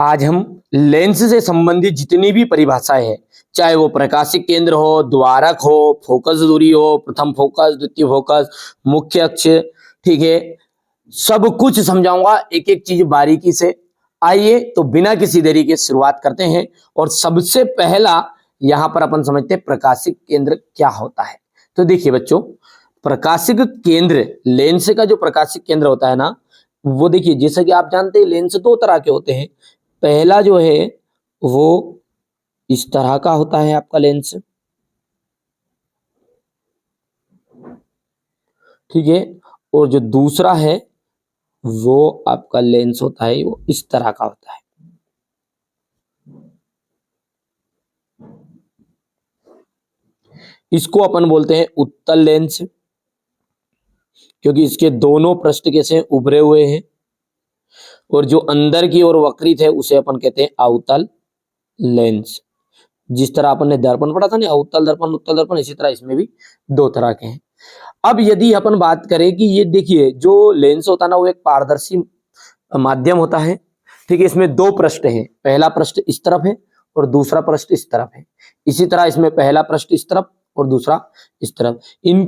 आज हम लेंस से संबंधित जितनी भी परिभाषाएं हैं, चाहे वो प्रकाशिक केंद्र हो, द्वारक हो, फोकस दूरी हो, प्रथम फोकस, द्वितीय फोकस, मुख्य अक्ष, ठीक है, सब कुछ समझाऊंगा एक एक चीज बारीकी से। आइए तो बिना किसी देरी के शुरुआत करते हैं। और सबसे पहला यहां पर अपन समझते हैं प्रकाशिक केंद्र क्या होता है। तो देखिए बच्चों, प्रकाशिक केंद्र, लेंस का जो प्रकाशिक केंद्र होता है ना, वो देखिए जैसा कि आप जानते हैं लेंस दो तरह के होते हैं। पहला जो है वो इस तरह का होता है आपका लेंस, ठीक है, और जो दूसरा है वो आपका लेंस होता है वो इस तरह का होता है। इसको अपन बोलते हैं उत्तल लेंस, क्योंकि इसके दोनों पृष्ठ कैसे उभरे हुए हैं, और जो अंदर की ओर वक्रित है उसे अपन कहते हैं अवतल लेंस। जिस तरह अपन ने दर्पण पढ़ा था ना, अवतल दर्पण, उत्तल दर्पण, इसी तरह इसमें भी दो तरह के हैं। अब यदि अपन बात करें कि ये देखिए जो लेंस होता है ना, वो एक पारदर्शी माध्यम होता है, ठीक है। इसमें दो पृष्ठ हैं, पहला पृष्ठ इस तरफ है और दूसरा पृष्ठ इस तरफ है। इसी तरह इसमें पहला पृष्ठ इस तरफ और दूसरा इस तरफ। इन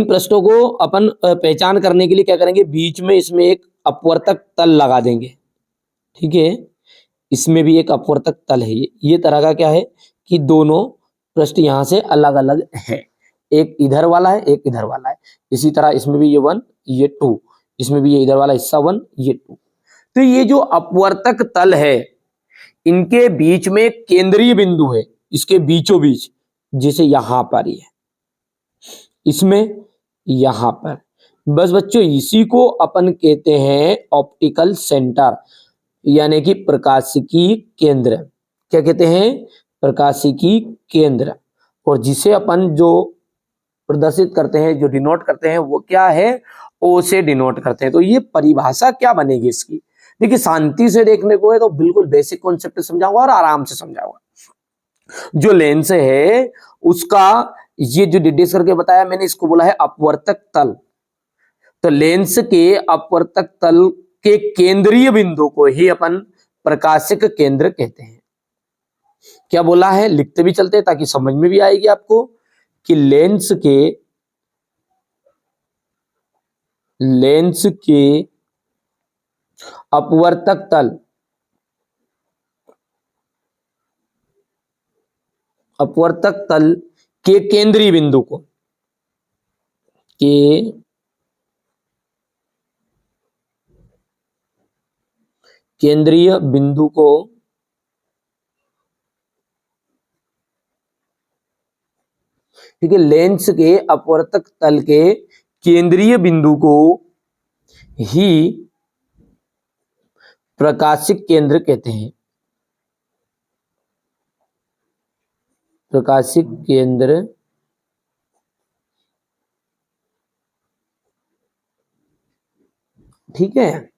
पृष्ठों को अपन पहचान करने के लिए क्या करेंगे, बीच में इसमें एक अपवर्तक तल लगा देंगे, ठीक है। इसमें भी एक अपवर्तक तल है। ये तरह का क्या है कि दोनों पृष्ठ यहां से अलग अलग है, एक इधर वाला है, एक इधर वाला है। इसी तरह इसमें भी ये 1 ये 2, इसमें भी ये इधर वाला हिस्सा 1 ये 2। तो ये जो अपवर्तक तल है, इनके बीच में एक केंद्रीय बिंदु है, इसके बीचों बीच, जैसे यहां पर ही है, इसमें यहां पर। बस बच्चों इसी को अपन कहते हैं ऑप्टिकल सेंटर, यानी कि प्रकाशिकी केंद्र। क्या कहते हैं? प्रकाशिकी केंद्र। और जिसे अपन जो प्रदर्शित करते हैं, जो डिनोट करते हैं, वो क्या है? ओ से डिनोट करते हैं। तो ये परिभाषा क्या बनेगी इसकी? देखिए शांति से देखने को है तो बिल्कुल बेसिक कॉन्सेप्ट समझाऊंगा और आराम से समझाऊंगा। जो लेंस है उसका ये जो डिटेल्स करके बताया मैंने, इसको बोला है अपवर्तक तल। तो लेंस के अपवर्तक तल के केंद्रीय बिंदु को ही अपन प्रकाशिक केंद्र कहते हैं। क्या बोला है? लिखते भी चलते हैं ताकि समझ में भी आएगी आपको कि लेंस के अपवर्तक तल के केंद्रीय बिंदु को ठीक है, लेंस के अपवर्तक तल के केंद्रीय बिंदु को ही प्रकाशिक केंद्र कहते हैं। प्रकाशिक केंद्र ठीक है।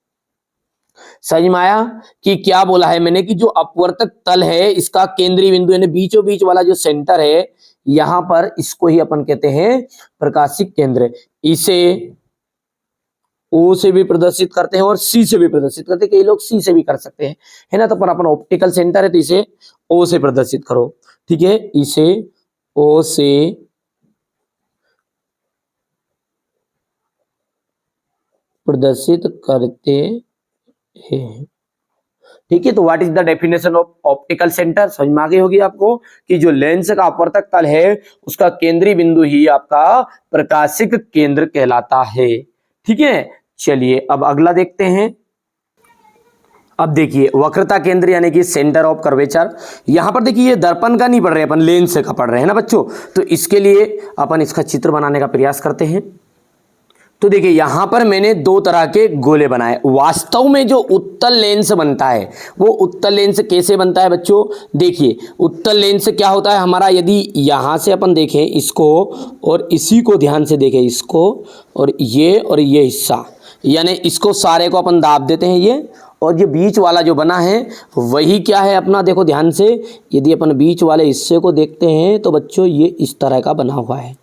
समझ में आया कि क्या बोला है मैंने कि जो अपवर्तक तल है इसका केंद्रीय बिंदु यानी बीचों बीच वाला जो सेंटर है, यहां पर इसको ही अपन कहते हैं प्रकाशिक केंद्र। इसे ओ से भी प्रदर्शित करते हैं और सी से भी प्रदर्शित करते हैं, कई लोग सी से भी कर सकते हैं, है ना। तो पर अपन ऑप्टिकल सेंटर है तो इसे ओ से प्रदर्शित करो, ठीक है। इसे ओ से प्रदर्शित करते हैं, ठीक है। तो what is the definition of optical centre? समझ में आ गई होगी आपको कि जो लेंस का अपवर्तक तल है उसका केंद्रीय बिंदु ही आपका प्रकाशिक केंद्र कहलाता है, ठीक है। चलिए अब अगला देखते हैं। अब देखिए वक्रता केंद्र यानी कि सेंटर ऑफ कर्वेचर। यहां पर देखिए ये दर्पण का नहीं पढ़ रहे अपन, लेंस का पढ़ रहे हैं ना बच्चों। तो इसके लिए अपन इसका चित्र बनाने का प्रयास करते हैं। तो देखिए यहां पर मैंने दो तरह के गोले बनाए। वास्तव में जो उत्तल लेंस बनता है वो उत्तल लेंस कैसे बनता है बच्चों? देखिए उत्तल लेंस क्या होता है हमारा, यदि यहां से अपन देखें इसको और इसी को ध्यान से देखें, इसको और ये हिस्सा, यानी इसको सारे को अपन दाब देते हैं ये, और ये बीच वाला जो बना है वही क्या है अपना, देखो ध्यान से। यदि अपन बीच वाले हिस्से को देखते हैं तो बच्चों ये इस तरह का बना हुआ है,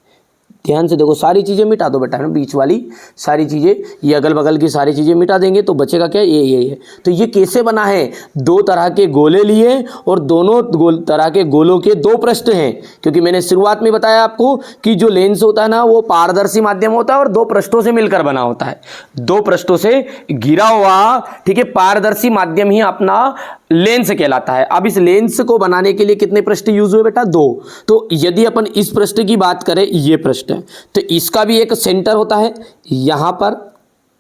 ध्यान से देखो, सारी चीज़ें मिटा दो बेटा, है ना, बीच वाली सारी चीज़ें, ये अगल बगल की सारी चीज़ें मिटा देंगे तो बचेगा क्या, ये। तो ये कैसे बना है, दो तरह के गोले लिए और दोनों तरह के गोलों के दो पृष्ठ हैं, क्योंकि मैंने शुरुआत में बताया आपको कि जो लेंस होता है ना वो पारदर्शी माध्यम होता है और दो पृष्ठों से मिलकर बना होता है, दो पृष्ठों से घिरा हुआ, ठीक है, पारदर्शी माध्यम ही अपना लेंस कहलाता है। अब इस लेंस को बनाने के लिए कितने पृष्ठ यूज हुए बेटा, दो। तो यदि अपन इस पृष्ठ की बात करें, ये पृष्ठ है, तो इसका भी एक सेंटर होता है यहां पर,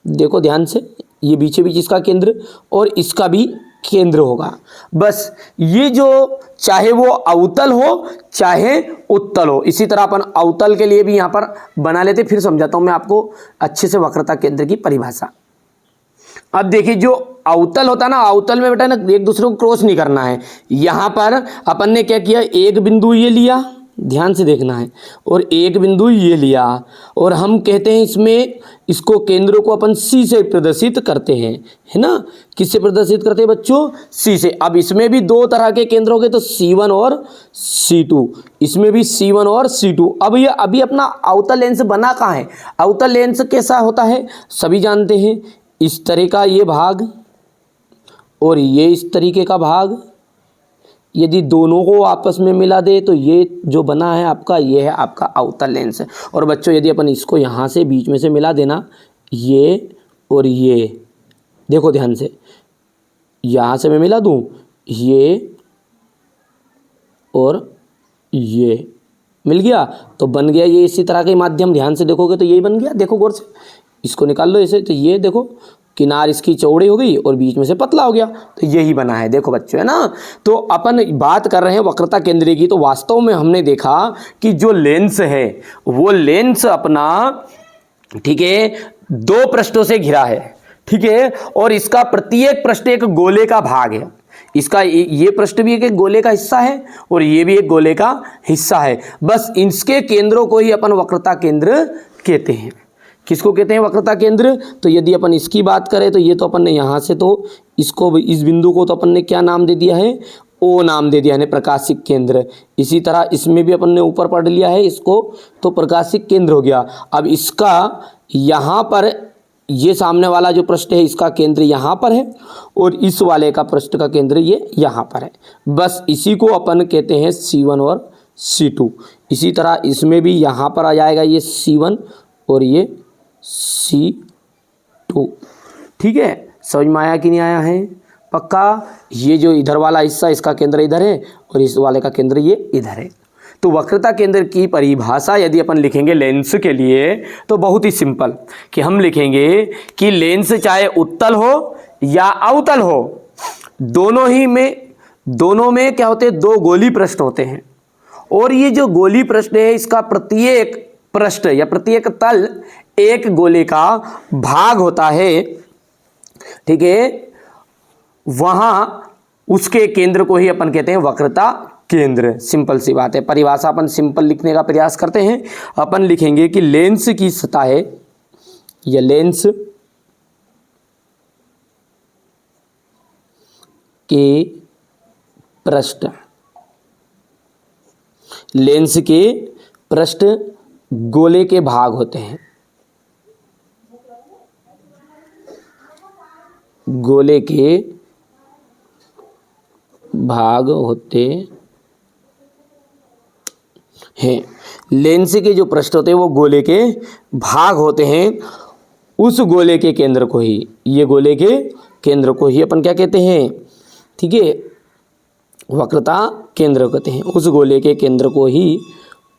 देखो ध्यान से, ये बीचे बीच इसका केंद्र और इसका भी केंद्र होगा। बस ये जो चाहे वो अवतल हो चाहे उत्तल हो, इसी तरह अपन अवतल के लिए भी यहां पर बना लेते। फिर समझाता हूं मैं आपको अच्छे से वक्रता केंद्र की परिभाषा। अब देखिए, जो अवतल होता है ना, अवतल में बेटा ना एक दूसरे को क्रॉस नहीं करना है। यहां पर अपन ने क्या किया, एक बिंदु ये लिया, ध्यान से देखना है, और एक बिंदु ये लिया, और हम कहते हैं इसमें, इसको केंद्रों को अपन सी से प्रदर्शित करते हैं, है ना। किससे प्रदर्शित करते हैं बच्चों, सी से। अब इसमें भी दो तरह के केंद्र हो गए, तो C1 और C2, इसमें भी C1 और C2। अब ये अभी अपना अवतल लेंस बना कहाँ है, अवतल लेंस कैसा होता है सभी जानते हैं, इस तरह का ये भाग और ये इस तरीके का भाग, यदि दोनों को आपस में मिला दे तो ये जो बना है आपका, ये है आपका अवतल लेंस। और बच्चों यदि अपन इसको यहाँ से बीच में से मिला देना, ये और ये, देखो ध्यान से, यहाँ से मैं मिला दूँ ये और ये, मिल गया तो बन गया ये इसी तरह के माध्यम। ध्यान से देखोगे तो यही बन गया, देखो गौर से, इसको निकाल लो ऐसे, तो ये देखो किनार इसकी चौड़ी हो गई और बीच में से पतला हो गया, तो यही बना है, देखो बच्चों, है ना। तो अपन बात कर रहे हैं वक्रता केंद्र की, तो वास्तव में हमने देखा कि जो लेंस है वो लेंस अपना, ठीक है, दो पृष्ठों से घिरा है, ठीक है, और इसका प्रत्येक पृष्ठ एक गोले का भाग है। इसका ये पृष्ठ भी एक गोले का हिस्सा है और ये भी एक गोले का हिस्सा है। बस इसके केंद्रों को ही अपन वक्रता केंद्र कहते हैं। किसको कहते हैं वक्रता केंद्र, तो यदि अपन इसकी बात करें तो ये तो अपन ने यहाँ से, तो इसको, इस बिंदु को तो अपन ने क्या नाम दे दिया है, ओ नाम दे दिया है, प्रकाशिक केंद्र। इसी तरह इसमें भी अपन ने ऊपर पढ़ लिया है इसको, तो प्रकाशिक केंद्र हो गया। अब इसका यहाँ पर ये सामने वाला जो पृष्ठ है इसका केंद्र यहाँ पर है और इस वाले का पृष्ठ का केंद्र ये यहाँ पर है। बस इसी को अपन कहते हैं C1 और C2। इसी तरह इसमें भी यहाँ पर आ जाएगा ये C1 और ये C2, ठीक है। समझ में आया कि नहीं आया है, पक्का। ये जो इधर वाला हिस्सा, इसका केंद्र इधर है और इस वाले का केंद्र ये इधर है। तो वक्रता केंद्र की परिभाषा यदि अपन लिखेंगे लेंस के लिए तो बहुत ही सिंपल, कि हम लिखेंगे कि लेंस चाहे उत्तल हो या अवतल हो, दोनों में क्या होते हैं, दो गोली पृष्ठ होते हैं, और ये जो गोली पृष्ठ है इसका प्रत्येक पृष्ठ या प्रत्येक तल एक गोले का भाग होता है, ठीक है। वहां उसके केंद्र को ही अपन कहते हैं वक्रता केंद्र। सिंपल सी बात है, परिभाषा अपन सिंपल लिखने का प्रयास करते हैं। अपन लिखेंगे कि लेंस की सतह या लेंस के पृष्ठ, लेंस के पृष्ठ गोले के भाग होते हैं, गोले के भाग होते हैं। लेंस के जो पृष्ठ होते हैं वो गोले के भाग होते हैं। उस गोले के केंद्र को ही, ये गोले के केंद्र को ही अपन क्या कहते हैं, ठीक है, वक्रता केंद्र कहते हैं। उस गोले के केंद्र को ही,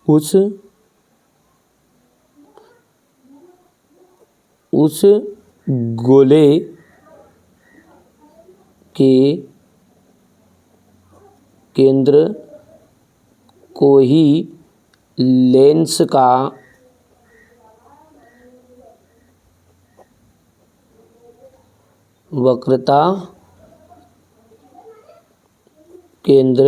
उस गोले के केंद्र को ही लेंस का वक्रता केंद्र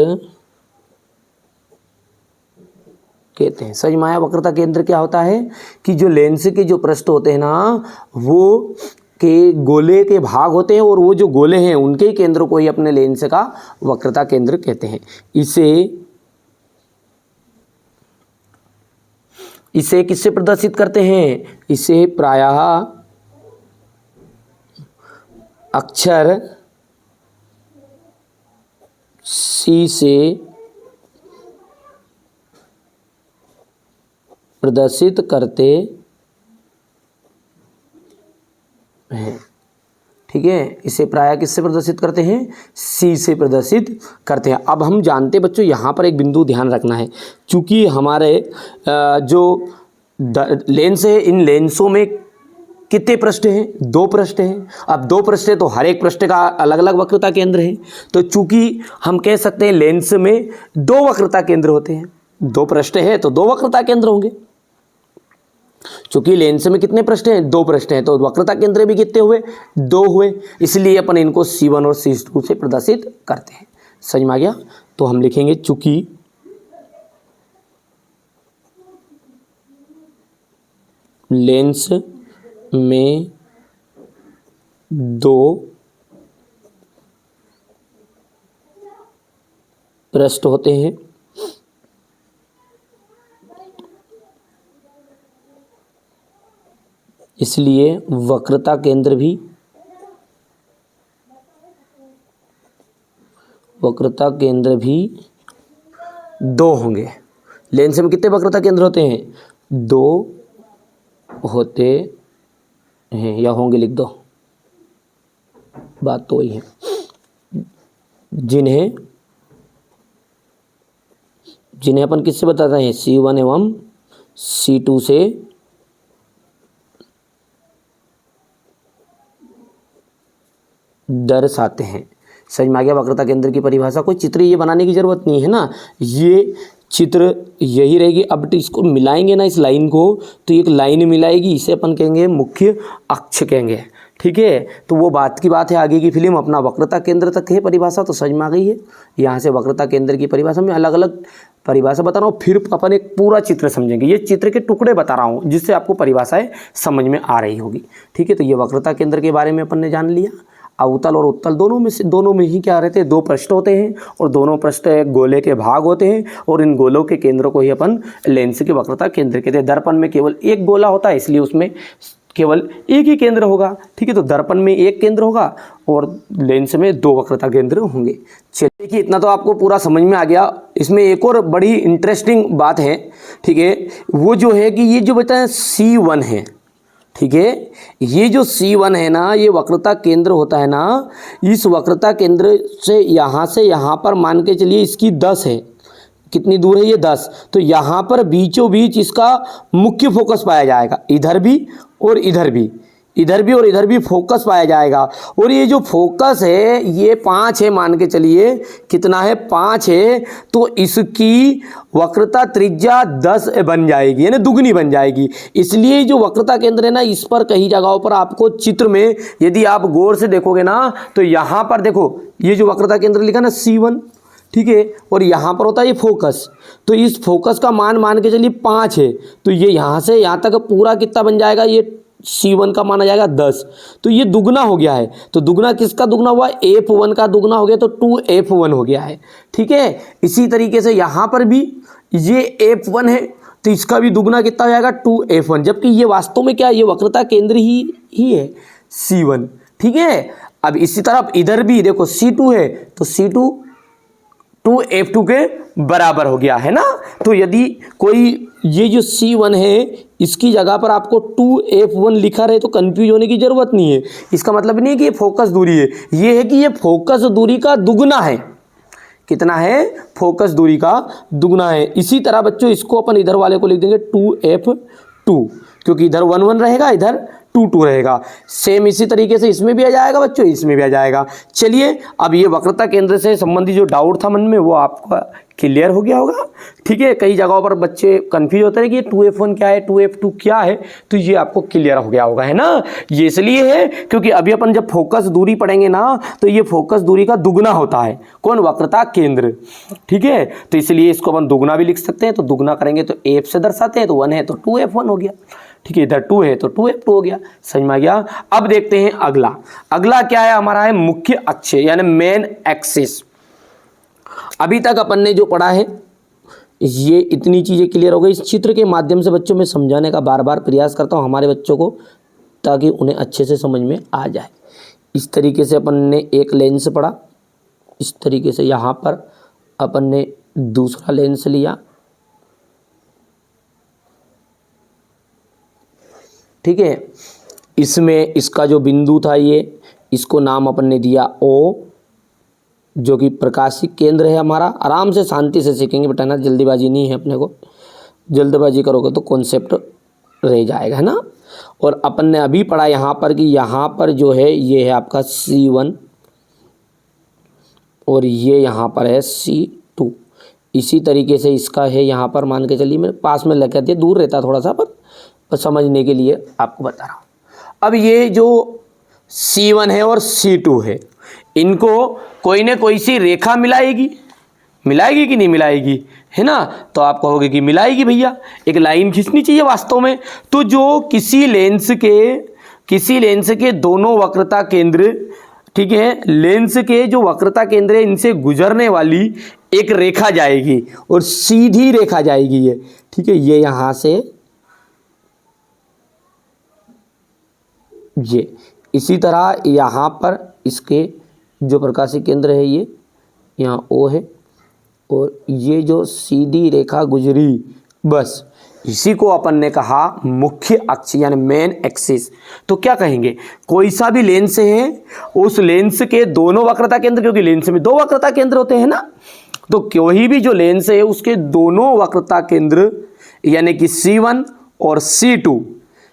कहते हैं। समझ में आया वक्रता केंद्र क्या होता है, कि जो लेंस के जो पृष्ठ होते हैं ना वो के गोले के भाग होते हैं और वो जो गोले हैं उनके ही केंद्र को ही अपने लेंस का वक्रता केंद्र कहते हैं। इसे किससे प्रदर्शित करते हैं? इसे प्रायः अक्षर C से प्रदर्शित करते हैं। ठीक है, इसे प्रायः किससे प्रदर्शित करते हैं? C से प्रदर्शित करते हैं। अब हम जानते हैं बच्चों, यहाँ पर एक बिंदु ध्यान रखना है, क्योंकि हमारे जो लेंस है, इन लेंसों में कितने पृष्ठ हैं? 2 पृष्ठ हैं। अब 2 पृष्ठ है तो हर एक पृष्ठ का अलग अलग वक्रता केंद्र है। तो चूंकि हम कह सकते हैं लेंस में 2 वक्रता केंद्र होते हैं, 2 पृष्ठ है तो 2 वक्रता केंद्र होंगे। चूंकि लेंस में कितने पृष्ठ हैं? 2 पृष्ठ हैं, तो वक्रता केंद्र भी कितने हुए? 2 हुए। इसलिए अपन इनको C1 और C2 से प्रदर्शित करते हैं। समझ में आ गया? तो हम लिखेंगे चूंकि लेंस में 2 पृष्ठ होते हैं, इसलिए वक्रता केंद्र भी 2 होंगे। लेंस में कितने वक्रता केंद्र होते हैं? 2 होते हैं, या होंगे लिख दो, बात तो वही है। जिन्हें अपन किससे बताते हैं? C1 एवं C2 से दर्शाते हैं। समझ में आ गया वक्रता केंद्र की परिभाषा? कोई चित्र ये बनाने की जरूरत नहीं है ना, ये चित्र यही रहेगी। अब इसको मिलाएंगे ना, इस लाइन को, तो एक लाइन मिलाएगी, इसे अपन कहेंगे मुख्य अक्ष कहेंगे। ठीक है, तो वो बात की बात है, आगे की फिल्म अपना वक्रता केंद्र तक है परिभाषा, तो समझ में आ गई है। यहाँ से वक्रता केंद्र की परिभाषा में अलग अलग परिभाषा बता रहा हूँ, फिर अपन एक पूरा चित्र समझेंगे। ये चित्र के टुकड़े बता रहा हूँ जिससे आपको परिभाषाएं समझ में आ रही होगी। ठीक है, तो ये वक्रता केंद्र के बारे में अपन ने जान लिया। अवतल और उत्तल दोनों में ही क्या रहते हैं? 2 पृष्ठ होते हैं, और दोनों पृष्ठ गोले के भाग होते हैं, और इन गोलों के केंद्रों को ही अपन लेंस के वक्रता केंद्र कहते हैं। दर्पण में केवल एक गोला होता है, इसलिए उसमें केवल एक ही केंद्र होगा। ठीक है, तो दर्पण में एक केंद्र होगा और लेंस में 2 वक्रता केंद्र होंगे। चलिए, देखिए इतना तो आपको पूरा समझ में आ गया। इसमें एक और बड़ी इंटरेस्टिंग बात है, ठीक है, वो जो है कि ये जो बताया C1 है, ठीक है, ये जो C1 है ना, ये वक्रता केंद्र होता है ना, इस वक्रता केंद्र से यहाँ पर मान के चलिए इसकी 10 है। कितनी दूर है ये? 10। तो यहाँ पर बीचों बीच इसका मुख्य फोकस पाया जाएगा, इधर भी और इधर भी, इधर भी और इधर भी फोकस पाया जाएगा। और ये जो फोकस है ये 5 है, मान के चलिए कितना है? 5 है। तो इसकी वक्रता त्रिज्या 10 बन जाएगी, यानी दुगनी बन जाएगी। इसलिए जो वक्रता केंद्र है ना, इस पर कई जगहों पर आपको चित्र में यदि आप गौर से देखोगे ना, तो यहाँ पर देखो ये जो वक्रता केंद्र लिखा ना C1, ठीक है, और यहाँ पर होता है ये फोकस। तो इस फोकस का मान के चलिए 5 है, तो ये यहाँ से यहाँ तक पूरा कितना बन जाएगा? ये C1 का माना जाएगा 10। तो ये दुगना हो गया है। तो दुगना किसका दुगना हुआ? F1 का दुगना हो गया, तो 2F1 हो गया है। ठीक है, इसी तरीके से यहाँ पर भी ये F1 है, तो इसका भी दुगना कितना हो जाएगा? 2F1, जबकि ये वास्तव में क्या है? ये वक्रता केंद्र ही है C1। ठीक है, अब इसी तरह इधर भी देखो C2 है, तो C2 2F2 के बराबर हो गया है ना। तो यदि कोई ये जो C1 है इसकी जगह पर आपको 2F1 लिखा रहे तो कंफ्यूज होने की जरूरत नहीं है। इसका मतलब नहीं है कि ये फोकस दूरी है, ये है कि ये फोकस दूरी का दुगना है। कितना है? फोकस दूरी का दुगना है। इसी तरह बच्चों इसको अपन इधर वाले को लिख देंगे 2F2, क्योंकि इधर 1 1 रहेगा, इधर 2 2 रहेगा। सेम इसी तरीके से इसमें भी आ जाएगा बच्चों, इसमें भी आ जाएगा। चलिए, अब ये वक्रता केंद्र से संबंधित जो डाउट था मन में वो आपका क्लियर हो गया होगा। ठीक है, कई जगहों पर बच्चे कंफ्यूज होते हैं कि 2F1 क्या है, 2F2 क्या है, तो ये आपको क्लियर हो गया होगा, है ना। ये इसलिए है क्योंकि अभी अपन जब फोकस दूरी पढ़ेंगे ना, तो ये फोकस दूरी का दुगना होता है। कौन? वक्रता केंद्र। ठीक है, तो इसलिए इसको अपन दुगना भी लिख सकते हैं। तो दुगना करेंगे तो F से दर्शाते हैं, तो 1 है तो 2F1 हो गया। ठीक है, इधर 2 है तो 2F2 हो गया। समझ में आ गया। अब देखते हैं अगला क्या है हमारा? है मुख्य अक्ष, यानी मेन एक्सिस। अभी तक अपन ने जो पढ़ा है ये इतनी चीज़ें क्लियर हो गई। इस चित्र के माध्यम से बच्चों में समझाने का बार बार प्रयास करता हूँ हमारे बच्चों को, ताकि उन्हें अच्छे से समझ में आ जाए। इस तरीके से अपन ने एक लेंस पढ़ा, इस तरीके से यहाँ पर अपन ने दूसरा लेंस लिया, ठीक है। इसमें इसका जो बिंदु था ये, इसको नाम अपन ने दिया O, जो कि प्रकाशिक केंद्र है हमारा। आराम से शांति से सीखेंगे बेटा ना, जल्दीबाजी नहीं है अपने को, जल्दबाजी करोगे तो कॉन्सेप्ट रह जाएगा, है ना। और अपन ने अभी पढ़ा यहाँ पर कि यहाँ पर जो है ये है आपका C1 और ये यहाँ पर है C2। इसी तरीके से इसका है यहाँ पर, मान के चलिए, मेरे पास में लगा दिया, दूर रहता थोड़ा सा, पर समझने के लिए आपको बता रहा हूँ। अब ये जो C1 है और C2 है, इनको कोई न कोई सी रेखा मिलाएगी कि नहीं मिलाएगी, है ना। तो आप कहोगे कि मिलाएगी भैया, एक लाइन खींचनी चाहिए वास्तव में। तो जो किसी लेंस के दोनों वक्रता केंद्र, ठीक है, लेंस के जो वक्रता केंद्र है इनसे गुजरने वाली एक रेखा जाएगी और सीधी रेखा जाएगी ये, ठीक है। ये यहां से ये, इसी तरह यहाँ पर इसके जो प्रकाशिक केंद्र है ये यहाँ O है और ये जो सीधी रेखा गुजरी, बस इसी को अपन ने कहा मुख्य अक्ष यानी मेन एक्सिस। तो क्या कहेंगे, कोई सा भी लेंस है, उस लेंस के दोनों वक्रता केंद्र, क्योंकि लेंस में दो वक्रता केंद्र होते हैं ना, तो कोई भी जो लेंस है उसके दोनों वक्रता केंद्र यानी कि C1 और C2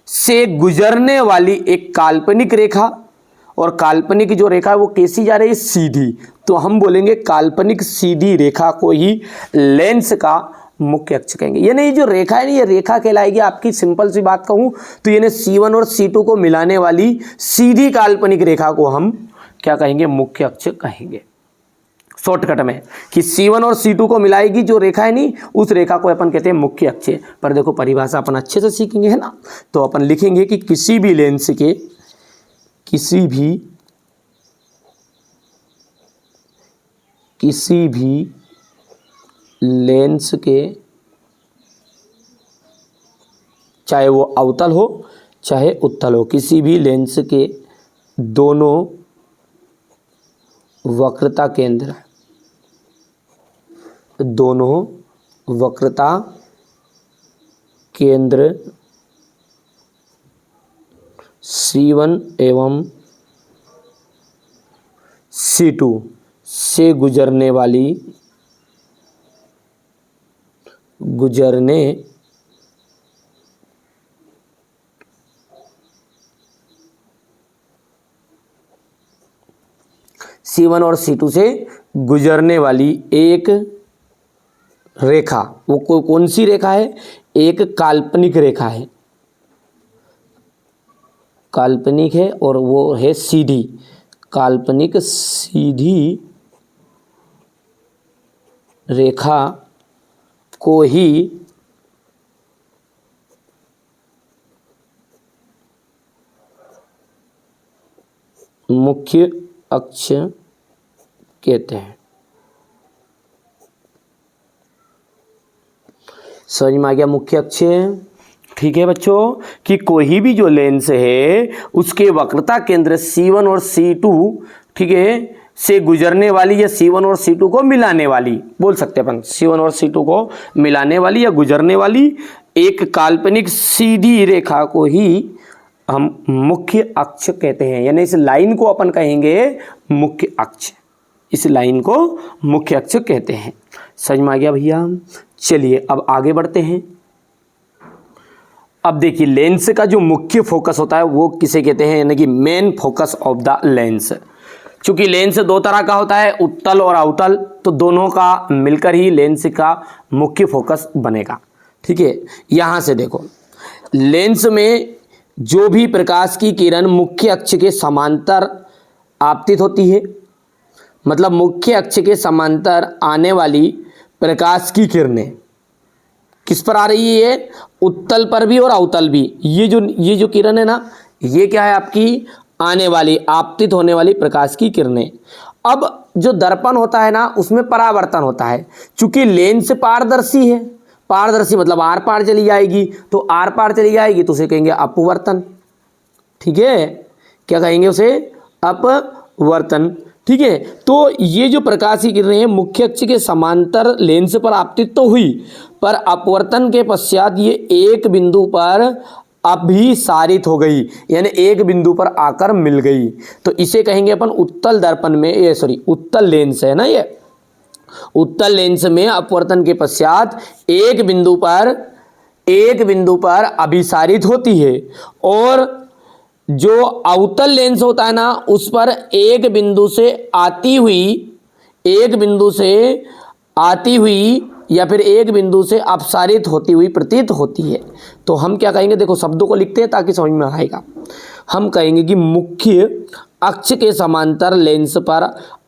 से गुजरने वाली एक काल्पनिक रेखा, और काल्पनिक जो रेखा है वो कैसी जा रही है, सीधी। तो हम बोलेंगे काल्पनिक सीधी रेखा को ही लेंस का मुख्य अक्ष कहेंगे। यानी ये जो रेखा है, ये रेखा कहलाएगी आपकी, सिंपल सी बात कहूं तो यानी C1 और C2 को मिलाने वाली सीधी काल्पनिक रेखा को हम क्या कहेंगे, मुख्य अक्ष कहेंगे। शॉर्टकट में कि C1 और C2 को मिलाएगी जो रेखा है नहीं, उस रेखा को अपन कहते हैं मुख्य अक्ष। पर देखो परिभाषा अपन अच्छे से सीखेंगे, है ना। तो अपन लिखेंगे कि किसी भी लेंस के किसी भी लेंस के, चाहे वो अवतल हो चाहे उत्तल हो, किसी भी लेंस के दोनों वक्रता केंद्र C1 एवं C2 से गुजरने C1 और C2 से गुजरने वाली एक रेखा, वो कौन सी रेखा है, एक काल्पनिक रेखा है, काल्पनिक है और वो है सीधी, काल्पनिक सीधी रेखा को ही मुख्य अक्ष कहते हैं। समझ में आ गया मुख्य अक्ष? ठीक है बच्चों, कि कोई भी जो लेंस है उसके वक्रता केंद्र C1 और C2, ठीक है, से गुजरने वाली या C1 और C2 को मिलाने वाली, बोल सकते हैं अपन C1 और C2 को मिलाने वाली या गुजरने वाली एक काल्पनिक सीधी रेखा को ही हम मुख्य अक्ष कहते हैं। यानी इस लाइन को अपन कहेंगे मुख्य अक्ष, इस लाइन को मुख्य अक्ष कहते हैं। समझ में आ गया भैया? चलिए अब आगे बढ़ते हैं। अब देखिए लेंस का जो मुख्य फोकस होता है वो किसे कहते हैं, यानी कि main focus of the lens. चूंकि लेंस दो तरह का होता है, उत्तल और अवतल, तो दोनों का मिलकर ही लेंस का मुख्य फोकस बनेगा। ठीक है, यहां से देखो, लेंस में जो भी प्रकाश की किरण मुख्य अक्ष के समांतर आपतित होती है, मतलब मुख्य अक्ष के समांतर आने वाली प्रकाश की किरणें किस पर आ रही है, उत्तल पर भी और अवतल भी। ये जो किरण है ना, ये क्या है आपकी, आने वाली आपतित होने वाली प्रकाश की किरणें। अब जो दर्पण होता है ना उसमें परावर्तन होता है। चूंकि लेंस पारदर्शी है, पारदर्शी मतलब आर पार चली जाएगी, तो आर पार चली जाएगी तो उसे कहेंगे अपवर्तन। ठीक है, क्या कहेंगे उसे? अपवर्तन। ठीक है, तो ये जो प्रकाश की किरणें हैं मुख्य अक्ष के समांतर लेंस पर आपतित तो हुई, पर अपवर्तन के पश्चात ये एक बिंदु पर अभिसारित हो गई, यानी एक बिंदु पर आकर मिल गई। तो इसे कहेंगे अपन उत्तल दर्पण में, ये सॉरी उत्तल लेंस है ना, ये उत्तल लेंस में अपवर्तन के पश्चात एक बिंदु पर अभिसारित होती है, और जो अवतल लेंस होता है ना उस पर एक बिंदु से आती हुई या फिर एक बिंदु से अपसारित होती हुई प्रतीत होती है। तो हम क्या कहेंगे, देखो शब्दों को लिखते हैं ताकि समझ में आएगा। हम कहेंगे कि मुख्य अक्ष के समांतर लेंस पर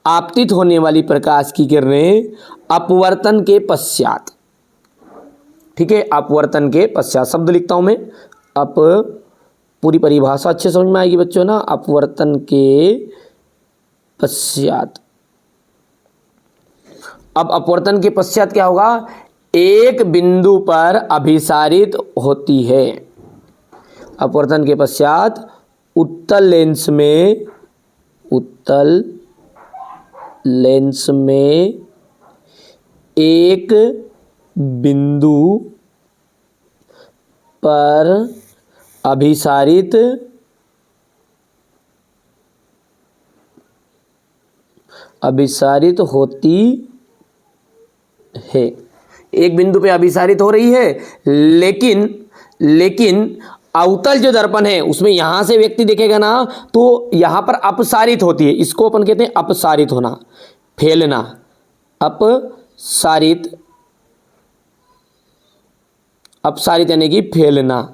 आपतित होने वाली प्रकाश की किरणें अपवर्तन के पश्चात, ठीक है, अपवर्तन के पश्चात, शब्द लिखता हूं मैं, पूरी परिभाषा अच्छे समझ में आएगी बच्चों ना, अपवर्तन के पश्चात। अब अपवर्तन के पश्चात क्या होगा, एक बिंदु पर अभिसारित होती है। अपवर्तन के पश्चात उत्तल लेंस में एक बिंदु पर अभिसारित होती है, एक बिंदु पे अभिसारित हो रही है, लेकिन अवतल जो दर्पण है उसमें यहां से व्यक्ति देखेगा ना तो यहां पर अपसारित होती है। इसको अपन कहते हैं अपसारित होना, फैलना, अपसारित यानी कि फैलना।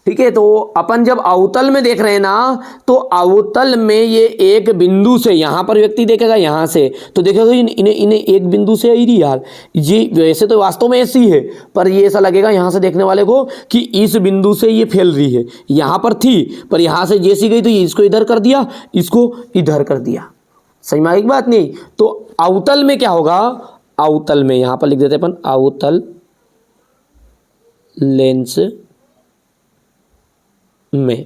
ठीक है, तो अपन जब अवतल में देख रहे हैं ना तो अवतल में ये एक बिंदु से, यहां पर व्यक्ति देखेगा यहां से तो देखेगा इन्हें एक बिंदु से आई रही यार, ये वैसे तो वास्तव में ऐसी है, पर ये ऐसा लगेगा यहां से देखने वाले को कि इस बिंदु से ये फैल रही है, यहां पर थी पर यहां से जैसी गई तो ये इसको इधर कर दिया, इसको इधर कर दिया। सही में एक बात नहीं। तो अवतल में क्या होगा, अवतल में यहां पर लिख देते अपन, अवतल लेंस में,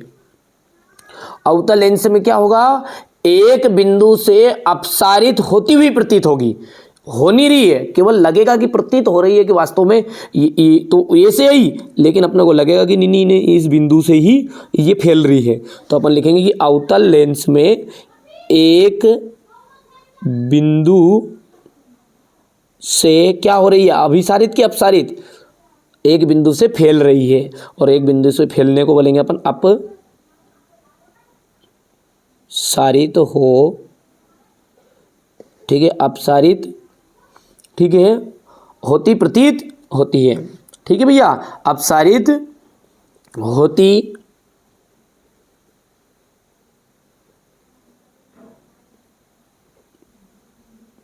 अवतल लेंस में क्या होगा, एक बिंदु से अपसारित होती हुई प्रतीत होगी, हो नहीं रही है, केवल लगेगा कि प्रतीत हो रही है कि वास्तव में तो ऐसे आई, लेकिन अपने को लगेगा कि नहीं इस बिंदु से ही ये फैल रही है। तो अपन लिखेंगे कि अवतल लेंस में एक बिंदु से क्या हो रही है, अभिसारित की अपसारित, एक बिंदु से फैल रही है, और एक बिंदु से फैलने को बोलेंगे अपन अपसारित हो, ठीक है, अपसारित, ठीक है, होती प्रतीत होती है। ठीक है भैया, अपसारित होती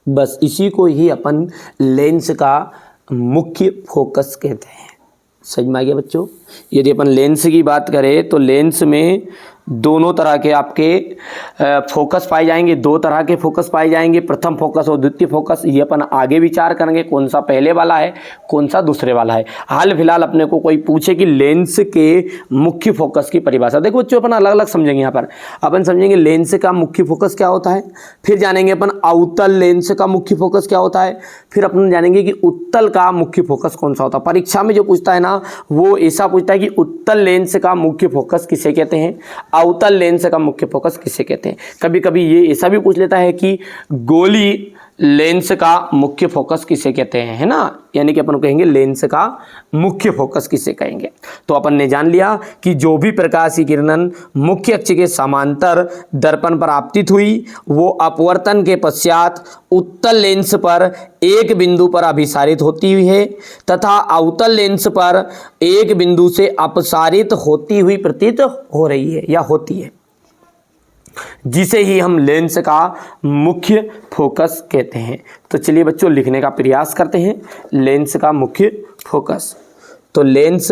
बस इसी को ही अपन लेंस का मुख्य फोकस कहते हैं। समझ में आ गया बच्चों? यदि अपन लेंस की बात करें तो लेंस में दोनों तरह के आपके फोकस पाए जाएंगे, दो तरह के फोकस पाए जाएंगे, प्रथम फोकस और द्वितीय फोकस। ये अपन आगे विचार करेंगे कौन सा पहले वाला है कौन सा दूसरे वाला है। हाल फिलहाल अपने को कोई पूछे कि लेंस के मुख्य फोकस की परिभाषा, देखो बच्चों अपन अलग अलग समझेंगे। यहाँ पर अपन समझेंगे लेंस का मुख्य फोकस क्या होता है, फिर जानेंगे अपन अवतल लेंस का मुख्य फोकस क्या होता है, फिर अपन जानेंगे कि उत्तल का मुख्य फोकस कौन सा होता है। परीक्षा में जो पूछता है ना वो ऐसा पूछता है कि उत्तल लेंस का मुख्य फोकस किसे कहते हैं, अवतल लेंस का मुख्य फोकस किसे कहते हैं। कभी कभी ये ऐसा भी पूछ लेता है कि गोली लेंस का मुख्य फोकस किसे कहते हैं, है ना, यानी कि अपन कहेंगे लेंस का मुख्य फोकस किसे कहेंगे। तो अपन ने जान लिया कि जो भी प्रकाश की किरण मुख्य अक्ष के समांतर दर्पण पर आपतित हुई वो अपवर्तन के पश्चात उत्तल लेंस पर एक बिंदु पर अभिसारित होती हुई है तथा अवतल लेंस पर एक बिंदु से अपसारित होती हुई प्रतीत हो रही है या होती है, जिसे ही हम लेंस का मुख्य फोकस कहते हैं। तो चलिए बच्चों लिखने का प्रयास करते हैं लेंस का मुख्य फोकस। तो लेंस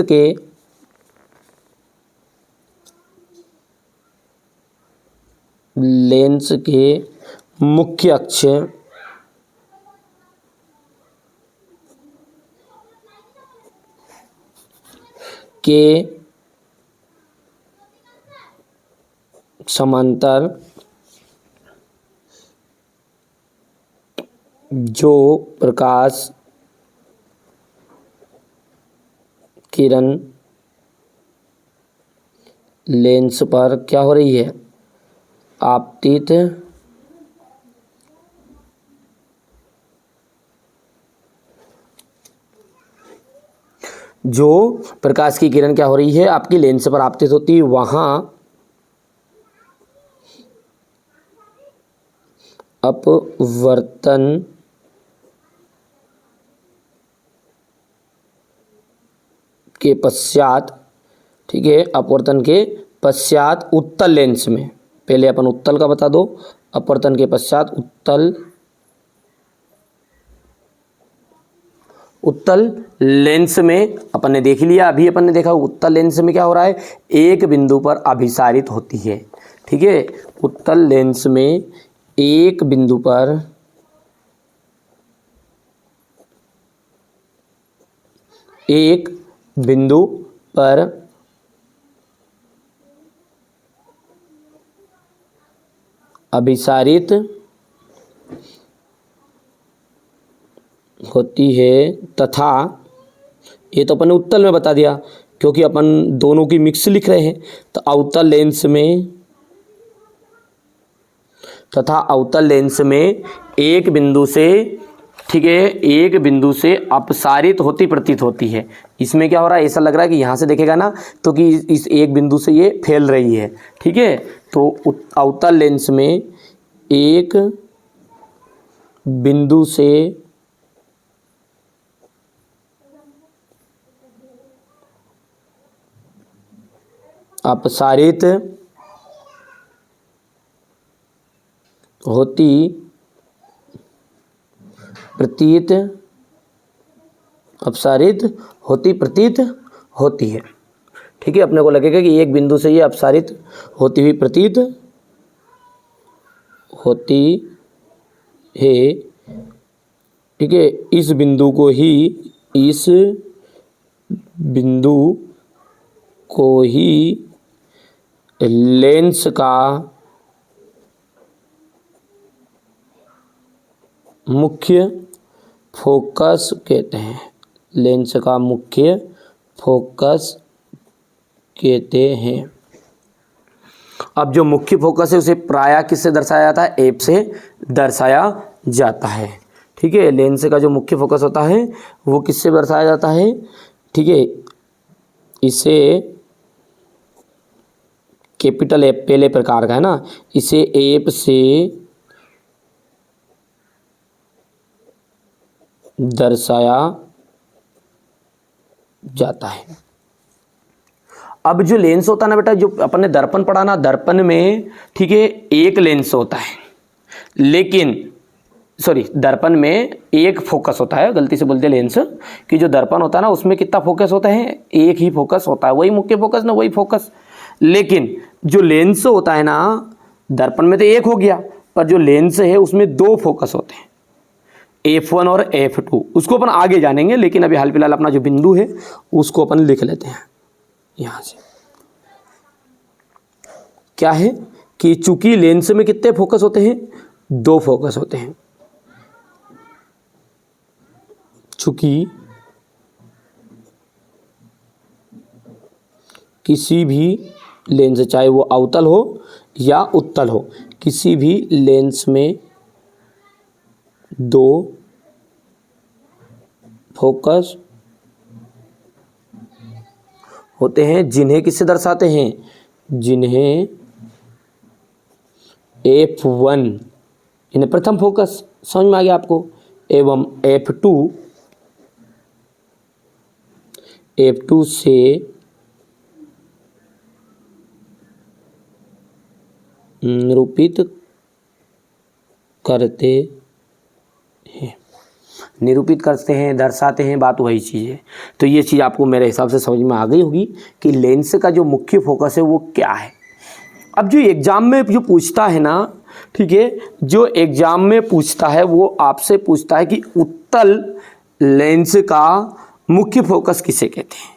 लेंस के मुख्य अक्ष के समांतर जो प्रकाश किरण लेंस पर क्या हो रही है, आपतित जो प्रकाश की किरण क्या हो रही है आपकी लेंस पर आपतित होती है, वहां अपवर्तन के पश्चात, ठीक है, अपवर्तन के पश्चात उत्तल लेंस में, पहले अपन उत्तल का बता दो, अपवर्तन के पश्चात उत्तल लेंस में अपन ने देख लिया, अभी अपन ने देखा उत्तल लेंस में क्या हो रहा है, एक बिंदु पर अभिसारित होती है, ठीक है, उत्तल लेंस में एक बिंदु पर अभिसारित होती है तथा, ये तो अपन ने उत्तल में बता दिया क्योंकि अपन दोनों की मिक्स लिख रहे हैं, तो अवतल लेंस में तथा अवतल लेंस में एक बिंदु से, ठीक है, एक बिंदु से अपसारित होती प्रतीत होती है। इसमें क्या हो रहा है, ऐसा लग रहा है कि यहाँ से देखेगा ना तो कि इस एक बिंदु से ये फैल रही है, ठीक है, तो अवतल लेंस में एक बिंदु से अपसारित होती प्रतीत होती है, ठीक है, अपने को लगेगा कि एक बिंदु से ये अपसारित होती हुई प्रतीत होती है, ठीक है, इस बिंदु को ही लेंस का मुख्य फोकस कहते हैं, लेंस का मुख्य फोकस कहते हैं। अब जो मुख्य फोकस है उसे प्रायः किससे दर्शाया जाता है, एफ से दर्शाया जाता है, ठीक है, लेंस का जो मुख्य फोकस होता है वो किससे दर्शाया जाता है, ठीक है, इसे कैपिटल एफ पहले प्रकार का है ना, इसे एफ से दर्शाया जाता है। अब जो लेंस होता है ना बेटा, जो अपन ने दर्पण पढ़ा ना, दर्पण में, ठीक है, एक लेंस होता है, लेकिन दर्पण में एक फोकस होता है, गलती से बोलते लेंस, कि जो दर्पण होता है ना उसमें कितना फोकस होता है, एक ही फोकस होता है, वही मुख्य फोकस ना, वही फोकस। लेकिन जो लेंस होता है ना, दर्पण में तो एक हो गया, पर जो लेंस है उसमें दो फोकस होते हैं, F1 और F2, उसको अपन आगे जानेंगे, लेकिन अभी हाल फिलहाल अपना जो बिंदु है उसको अपन लिख लेते हैं। यहां से क्या है कि चूंकि लेंस में कितने फोकस होते हैं, दो फोकस होते हैं, चूंकि किसी भी लेंस, चाहे वो अवतल हो या उत्तल हो, किसी भी लेंस में दो फोकस होते हैं, जिन्हें किससे दर्शाते हैं, जिन्हें F1, इन्हें प्रथम फोकस, समझ में आ गया आपको, एवं F2 से निरूपित करते हैं, दर्शाते हैं, बात वही चीज़ है। तो ये चीज़ आपको मेरे हिसाब से समझ में आ गई होगी कि लेंस का जो मुख्य फोकस है वो क्या है। अब जो एग्जाम में जो पूछता है ना, ठीक है, जो एग्जाम में पूछता है वो आपसे पूछता है कि उत्तल लेंस का मुख्य फोकस किसे कहते हैं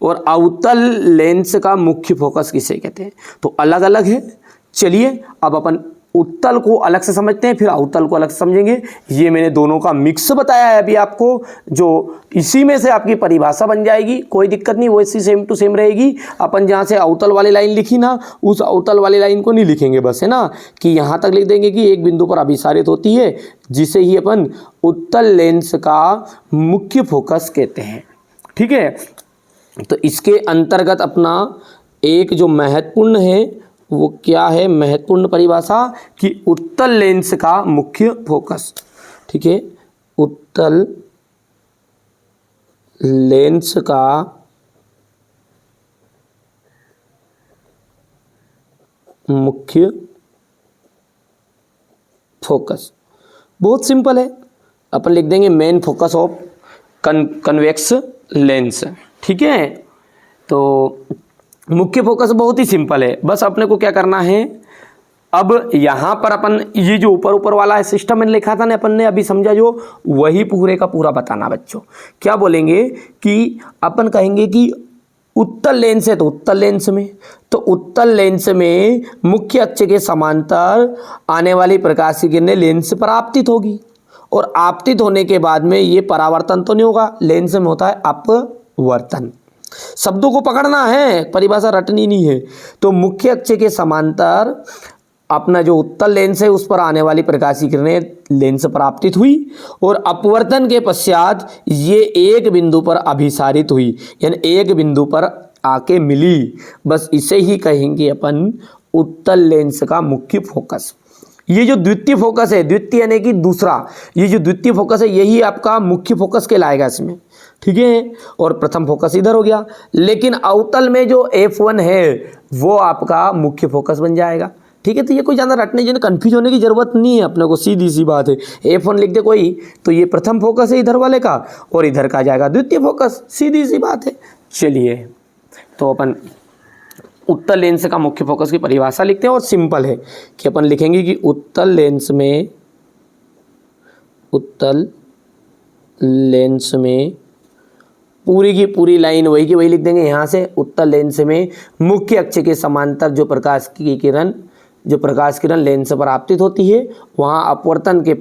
और अवतल लेंस का मुख्य फोकस किसे कहते हैं। तो अलग अलग है। चलिए अब अपन उत्तल को अलग से समझते हैं, फिर अवतल को अलग से समझेंगे। ये मैंने दोनों का मिक्स बताया है अभी आपको, जो इसी में से आपकी परिभाषा बन जाएगी, कोई दिक्कत नहीं, वो इसी सेम टू सेम रहेगी। अपन जहाँ से अवतल वाली लाइन लिखी ना, उस अवतल वाली लाइन को नहीं लिखेंगे बस, है ना, कि यहाँ तक लिख देंगे कि एक बिंदु पर अभिसारित होती है, जिसे ही अपन उत्तल लेंस का मुख्य फोकस कहते हैं। ठीक है, तो इसके अंतर्गत अपना एक जो महत्वपूर्ण है वो क्या है, महत्वपूर्ण परिभाषा, कि उत्तल लेंस का मुख्य फोकस। ठीक है, उत्तल लेंस का मुख्य फोकस बहुत सिंपल है, अपन लिख देंगे main focus of convex lens. ठीक है, तो मुख्य फोकस बहुत ही सिंपल है, बस अपने को क्या करना है, अब यहाँ पर अपन ये जो ऊपर ऊपर वाला है सिस्टम मैंने लिखा था ना, अपन ने अभी समझा, जो वही पूरे का पूरा बताना बच्चों। क्या बोलेंगे कि अपन कहेंगे कि उत्तल लेंस है तो उत्तल लेंस में, तो उत्तल लेंस में मुख्य अक्ष के समांतर आने वाली प्रकाश की किरणें लेंस पर आपतित होगी, और आपतित होने के बाद में ये परावर्तन तो नहीं होगा, लेंस में होता है अपवर्तन। शब्दों को पकड़ना है, परिभाषा रटनी नहीं है। तो मुख्य अक्ष के समांतर अपना जो उत्तल लेंस है उस पर आने वाली प्रकाश की किरणें लेंस पर आपतित हुई, और अपवर्तन के पश्चात ये एक बिंदु पर अभिसारित हुई, यानी एक बिंदु पर आके मिली। बस इसे ही कहेंगे अपन उत्तल लेंस का मुख्य फोकस। ये जो द्वितीय फोकस है, द्वितीय यानी कि दूसरा, ये जो द्वितीय फोकस है यही आपका मुख्य फोकस कहलाएगा इसमें। ठीक है, और प्रथम फोकस इधर हो गया, लेकिन अवतल में जो F1 है वो आपका मुख्य फोकस बन जाएगा। ठीक है, तो ये कोई ज़्यादा रटने जो कन्फ्यूज होने की जरूरत नहीं है अपने को, सीधी सी बात है। F1 लिख दे कोई, तो ये प्रथम फोकस है इधर वाले का, और इधर का जाएगा द्वितीय फोकस, सीधी सी बात है। चलिए, तो अपन उत्तल लेंस का मुख्य फोकस की परिभाषा लिखते हैं, और सिंपल है कि अपन लिखेंगे कि उत्तल लेंस में पूरी की पूरी लाइन वही की वही लिख देंगे यहाँ से। उत्तल लेंस में मुख्य अक्ष के समांतर जो प्रकाश किरण लेंस पर आपतित होती है, वहाँ अपवर्तन के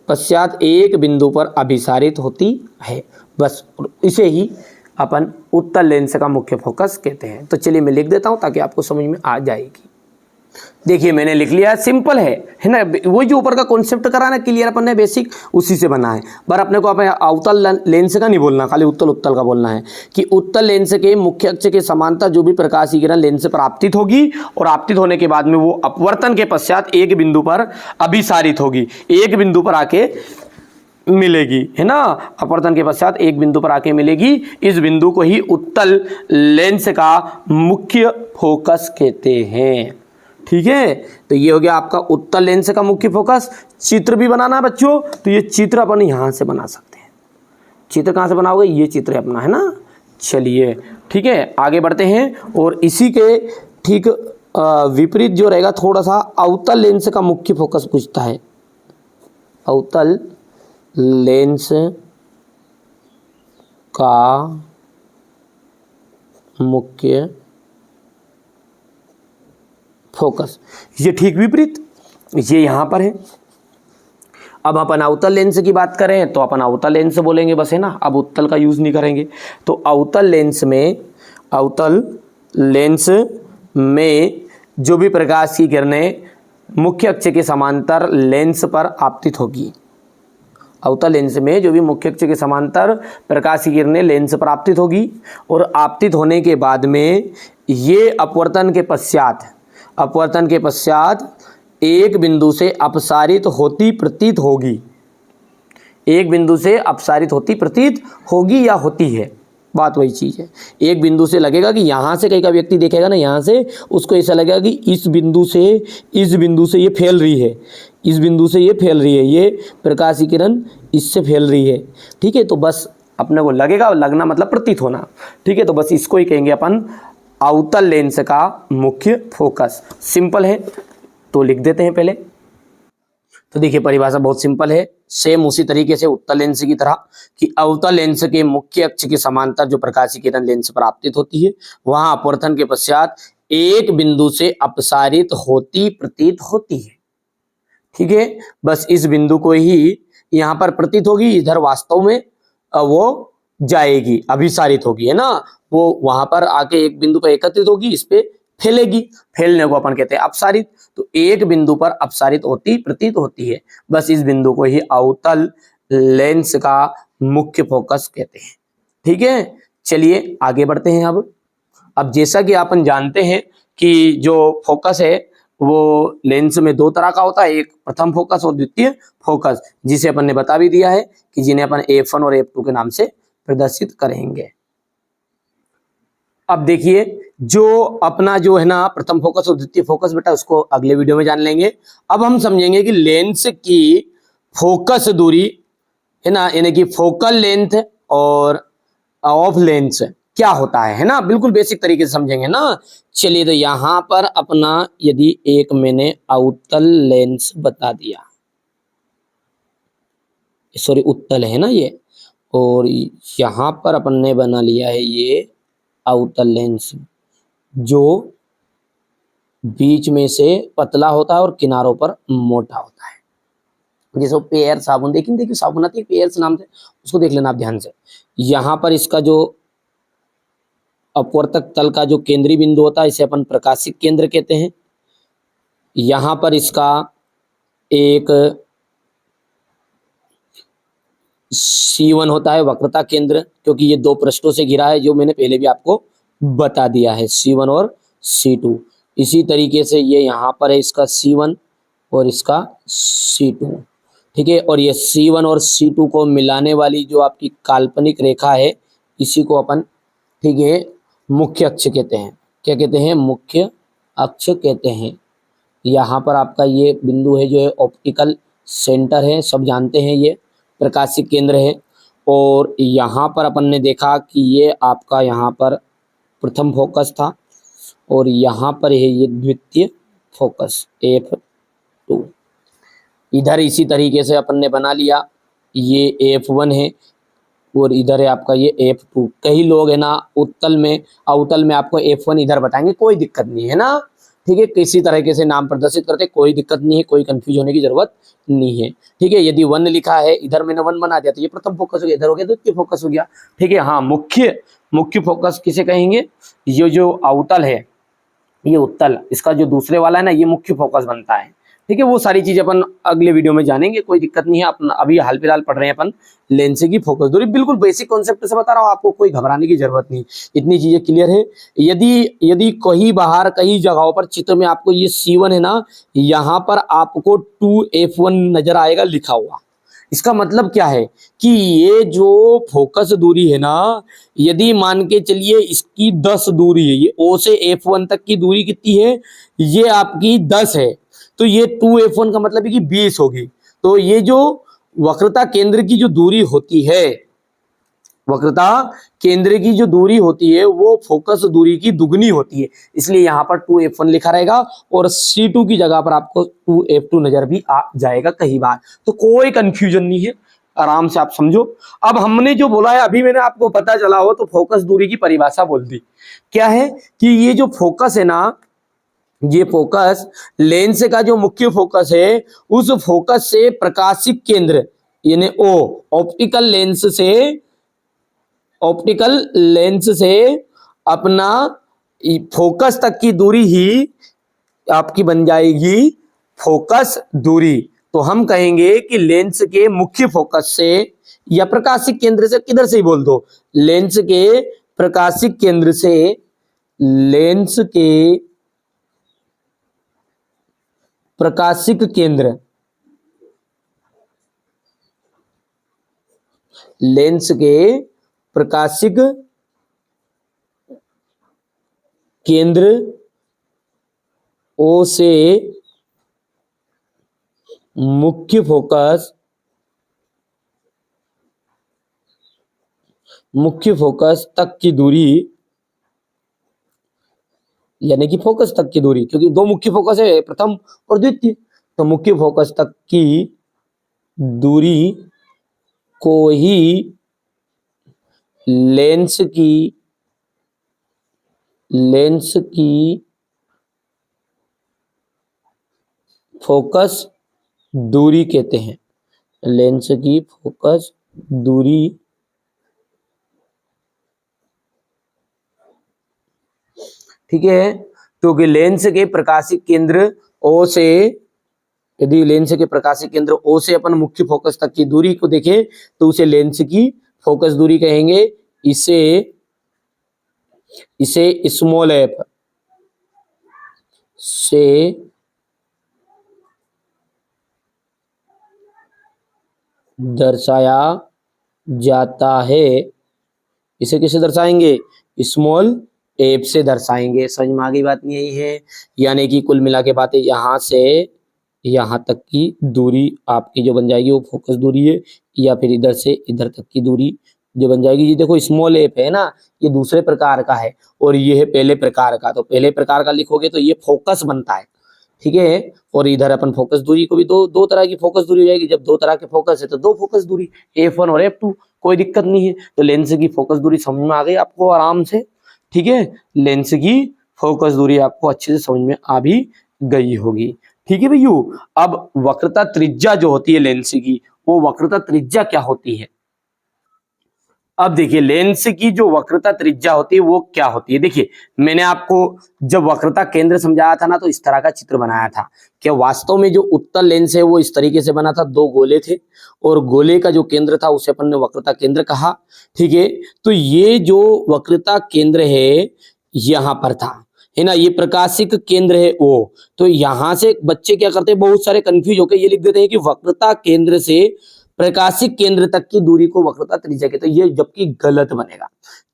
पश्चात एक बिंदु पर अभिसारित होती है। बस इसे ही अपन उत्तल लेंस का मुख्य फोकस कहते हैं। तो चलिए मैं लिख देता हूँ ताकि आपको समझ में आ जाएगी। देखिए मैंने लिख लिया, सिंपल है ना, वही जो ऊपर का कॉन्सेप्ट करा ना क्लियर अपन ने बेसिक, उसी से बना है। पर अपने को अपने अवतल लेंस का नहीं बोलना, खाली उत्तल का बोलना है कि उत्तल लेंस के मुख्य अक्ष के समांतर जो भी प्रकाश की किरण लेंस पर आपतित होगी, और आपतित होने के बाद में वो अपवर्तन के पश्चात एक बिंदु पर अभिसारित होगी, एक बिंदु पर आके मिलेगी, है ना, अपवर्तन के पश्चात एक बिंदु पर आके मिलेगी। इस बिंदु को ही उत्तल लेंस का मुख्य फोकस कहते हैं। ठीक है, तो ये हो गया आपका उत्तल लेंस का मुख्य फोकस। चित्र भी बनाना है बच्चों, तो ये चित्र अपन यहाँ से बना सकते हैं। चित्र कहाँ से बनाओगे, ये चित्र अपना है ना। चलिए ठीक है, आगे बढ़ते हैं, और इसी के ठीक विपरीत जो रहेगा थोड़ा सा, अवतल लेंस का मुख्य फोकस पूछता है। अवतल लेंस का मुख्य फोकस, ये ठीक विपरीत, ये यहाँ पर है। अब अपन अवतल लेंस की बात करें तो अपन अवतल लेंस बोलेंगे बस, है ना, अब उत्तल का यूज़ नहीं करेंगे। तो अवतल लेंस में जो भी प्रकाश की किरणें मुख्य अक्ष के समांतर लेंस पर आपतित होगी, अवतल लेंस में जो भी मुख्य अक्ष के समांतर प्रकाश की किरणें लेंस पर आपतित होगी, और आपतित होने के बाद में ये अपवर्तन के पश्चात एक बिंदु से अपसारित होती प्रतीत होगी, एक बिंदु से अपसारित होती प्रतीत होगी या होती है, बात वही चीज़ है। एक बिंदु से लगेगा कि यहाँ से कहीं का व्यक्ति देखेगा ना, यहाँ से उसको ऐसा लगेगा कि इस बिंदु से ये फैल रही है, इस बिंदु से ये फैल रही है, ये प्रकाश की किरण इससे फैल रही है। ठीक है, तो बस अपने को लगेगा, लगना मतलब प्रतीत होना। ठीक है, तो बस इसको ही कहेंगे अपन अवतल लेंस का मुख्य फोकस। सिंपल है तो लिख देते हैं पहले। तो देखिए परिभाषा बहुत सिंपल है, सेम उसी तरीके से उत्तल लेंस की तरह कि अवतल लेंस के मुख्य अक्ष के समांतर जो प्रकाशीय किरण लेंस पर आपतित होती है वहां अपवर्तन के पश्चात एक बिंदु से अपसारित होती प्रतीत होती है। ठीक है, बस इस बिंदु को ही यहां पर प्रतीत होगी, इधर वास्तव में वो जाएगी, अभिसारित होगी, है ना, वो वहां पर आके एक बिंदु पर एकत्रित होगी, इस पे फैलेगी, फैलने को अपन कहते हैं अपसारित। तो एक बिंदु पर अपसारित होती प्रतीत होती है, बस इस बिंदु को ही अवतल लेंस का मुख्य फोकस कहते हैं। ठीक है, चलिए आगे बढ़ते हैं। अब जैसा कि अपन जानते हैं कि जो फोकस है वो लेंस में दो तरह का होता है, एक प्रथम फोकस और द्वितीय फोकस, जिसे अपन ने बता भी दिया है कि जिन्हें अपन F1 और F2 के नाम से प्रदर्शित करेंगे। अब देखिए जो अपना जो है ना प्रथम फोकस और द्वितीय फोकस, बेटा उसको अगले वीडियो में जान लेंगे। अब हम समझेंगे कि लेंस की फोकस दूरी है ना, यानी कि फोकल लेंथ और ऑफ लेंस क्या होता है ना, बिल्कुल बेसिक तरीके से समझेंगे ना। चलिए तो यहां पर अपना यदि एक मैंने अवतल लेंस बता दिया, सॉरी उत्तल है ना ये, और यहां पर अपन ने बना लिया है ये अवतल लेंस, जो बीच में से पतला होता है और किनारों पर मोटा होता है। जैसे पेयर साबुन, देखिए साबुन आती है पेयर्स नाम से, उसको देख लेना आप ध्यान से। यहां पर इसका जो अपवर्तक तल का जो केंद्रीय बिंदु होता है इसे अपन प्रकाशिक केंद्र कहते हैं। यहां पर इसका एक C1 होता है वक्रता केंद्र, क्योंकि ये दो पृष्ठों से घिरा है, जो मैंने पहले भी आपको बता दिया है, C1 और C2। इसी तरीके से ये यहाँ पर है इसका C1 और इसका C2। ठीक है, और ये C1 और C2 को मिलाने वाली जो आपकी काल्पनिक रेखा है इसी को अपन, ठीक है, मुख्य अक्ष कहते हैं। क्या कहते हैं? मुख्य अक्ष कहते हैं। यहाँ पर आपका ये बिंदु है जो है ऑप्टिकल सेंटर है, सब जानते हैं, ये प्रकाशिक केंद्र है। और यहाँ पर अपन ने देखा कि ये आपका यहाँ पर प्रथम फोकस था और यहाँ पर है ये द्वितीय फोकस F2। इधर इसी तरीके से अपन ने बना लिया, ये F1 है और इधर है आपका ये F2। कई लोग है ना उत्तल में अवतल में आपको F1 इधर बताएंगे, कोई दिक्कत नहीं है ना। ठीक है, किसी तरीके से नाम प्रदर्शित करते, कोई दिक्कत नहीं है, कोई कंफ्यूज होने की जरूरत नहीं है। ठीक है, यदि 1 लिखा है इधर मैंने 1 बना दिया तो ये प्रथम फोकस हो गया, इधर हो गया द्वितीय फोकस हो गया। ठीक है, हाँ, मुख्य फोकस किसे कहेंगे? ये जो अवतल है, ये उत्तल, इसका जो दूसरे वाला है ना, ये मुख्य फोकस बनता है। ठीक है, वो सारी चीज अपन अगले वीडियो में जानेंगे, कोई दिक्कत नहीं है। अपन अभी हाल फिलहाल पढ़ रहे हैं अपन लेंस की फोकस दूरी, बिल्कुल बेसिक कॉन्सेप्ट से बता रहा हूँ, आपको कोई घबराने की जरूरत नहीं, इतनी चीजें क्लियर है। यदि कहीं बाहर कई जगहों पर चित्र में आपको ये C1 है ना, यहाँ पर आपको 2F1 नजर आएगा लिखा हुआ। इसका मतलब क्या है कि ये जो फोकस दूरी है ना, यदि मान के चलिए इसकी 10 दूरी है, ये O से F1 तक की दूरी कितनी है? ये आपकी 10 है, तो ये 2F1 का मतलब है कि 20 होगी। तो ये जो वक्रता केंद्र की जो दूरी होती है, वक्रता केंद्र की जो दूरी होती है वो फोकस दूरी की दुगनी होती है, इसलिए यहाँ पर 2F1 लिखा रहेगा और C2 की जगह पर आपको 2F2 नजर भी आ जाएगा कई बार। तो कोई कंफ्यूजन नहीं है, आराम से आप समझो। अब हमने जो बोला है, अभी मैंने आपको पता चला हो तो फोकस दूरी की परिभाषा बोल दी। क्या है कि ये जो फोकस है ना, ये फोकस लेंस का जो मुख्य फोकस है, उस फोकस से प्रकाशिक केंद्र यानी O, ऑप्टिकल लेंस से अपना फोकस तक की दूरी ही आपकी बन जाएगी फोकस दूरी। तो हम कहेंगे कि लेंस के मुख्य फोकस से या प्रकाशिक केंद्र से, किधर से ही बोल दो, लेंस के प्रकाशिक केंद्र से, लेंस के प्रकाशिक केंद्र, लेंस के प्रकाशिक केंद्र O से मुख्य फोकस तक की दूरी यानी कि फोकस तक की दूरी, क्योंकि दो मुख्य फोकस है, प्रथम और द्वितीय। तो मुख्य फोकस तक की दूरी को ही लेंस की फोकस दूरी कहते हैं। लेंस की फोकस दूरी ठीक है। तो कि लेंस के प्रकाशिक केंद्र ओ से, यदि लेंस के प्रकाशिक केंद्र ओ से अपन मुख्य फोकस तक की दूरी को देखें तो उसे लेंस की फोकस दूरी कहेंगे। इसे इसे स्मॉल एफ से दर्शाया जाता है। इसे किसे दर्शाएंगे? स्मॉल एफ से दर्शाएंगे। समझ में आ गई बात नहीं? यही है, यानी कि कुल मिला के बातें यहां से यहां तक की दूरी आपकी जो बन जाएगी वो फोकस दूरी है, या फिर इधर से इधर तक की दूरी जो बन जाएगी। ये देखो स्मॉल एफ है ना, ये दूसरे प्रकार का है और ये है पहले प्रकार का। तो पहले प्रकार का लिखोगे तो ये फोकस बनता है, ठीक है। और इधर अपन फोकस दूरी को भी दो दो तरह की फोकस दूरी हो जाएगी। जब दो तरह के फोकस है तो दो फोकस दूरी, F1 और F2, कोई दिक्कत नहीं है। तो लेंस की फोकस दूरी समझ में आ गई आपको आराम से, ठीक है। लेंस की फोकस दूरी आपको अच्छे से समझ में आ भी गई होगी, ठीक है भैया। अब वक्रता त्रिज्या जो होती है लेंस की, वो वक्रता त्रिज्या क्या होती है? अब देखिए लेंस की जो वक्रता त्रिज्या होती है वो क्या होती है। देखिए मैंने आपको जब वक्रता केंद्र समझाया था ना, तो इस तरह का चित्र बनाया था। क्या वास्तव में जो उत्तल लेंस है वो इस तरीके से बना था, दो गोले थे और गोले का जो केंद्र था उसे अपन ने वक्रता केंद्र कहा, ठीक है। तो ये जो वक्रता केंद्र है यहां पर था, है ना, ये प्रकाशिक केंद्र है वो। तो यहां से बच्चे क्या करते हैं, बहुत सारे कंफ्यूज होकर ये लिख देते हैं कि वक्रता केंद्र से प्रकाशिक केंद्र तक की दूरी को वक्रता त्रिज्या कहते हैं। ये जबकि गलत बनेगा,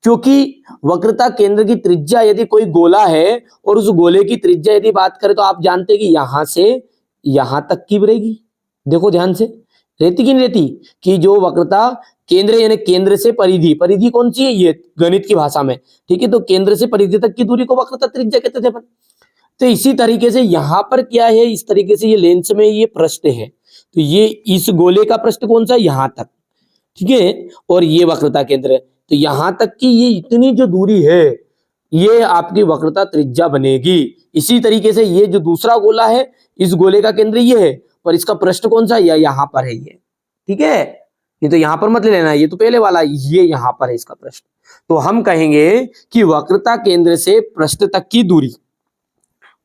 क्योंकि वक्रता केंद्र की त्रिज्या यदि कोई गोला है और उस गोले की त्रिज्या यदि बात करें तो आप जानते हैं कि यहां से यहां तक की रहेगी। देखो ध्यान से, रहती कि नहीं रहती? कि जो वक्रता केंद्र यानी केंद्र से परिधि, परिधि कौन सी है ये गणित की भाषा में, ठीक है। तो केंद्र से परिधि तक की दूरी को वक्रता त्रिज्या कहते थे अपन। तो इसी तरीके से यहां पर क्या है, इस तरीके से ये लेंस में ये पृष्ठ है, तो ये इस गोले का पृष्ठ कौन सा है, यहां तक, ठीक है। और ये वक्रता केंद्र है, तो यहां तक की ये इतनी जो दूरी है ये आपकी वक्रता त्रिज्या बनेगी। इसी तरीके से ये जो दूसरा गोला है, इस गोले का केंद्र ये है, पर इसका पृष्ठ कौन सा है, यहां पर है ये, ठीक है। ये तो यहां पर मत ले लेना, ये तो पहले वाला, ये यहां पर है इसका पृष्ठ। तो हम कहेंगे कि वक्रता केंद्र से पृष्ठ तक की दूरी,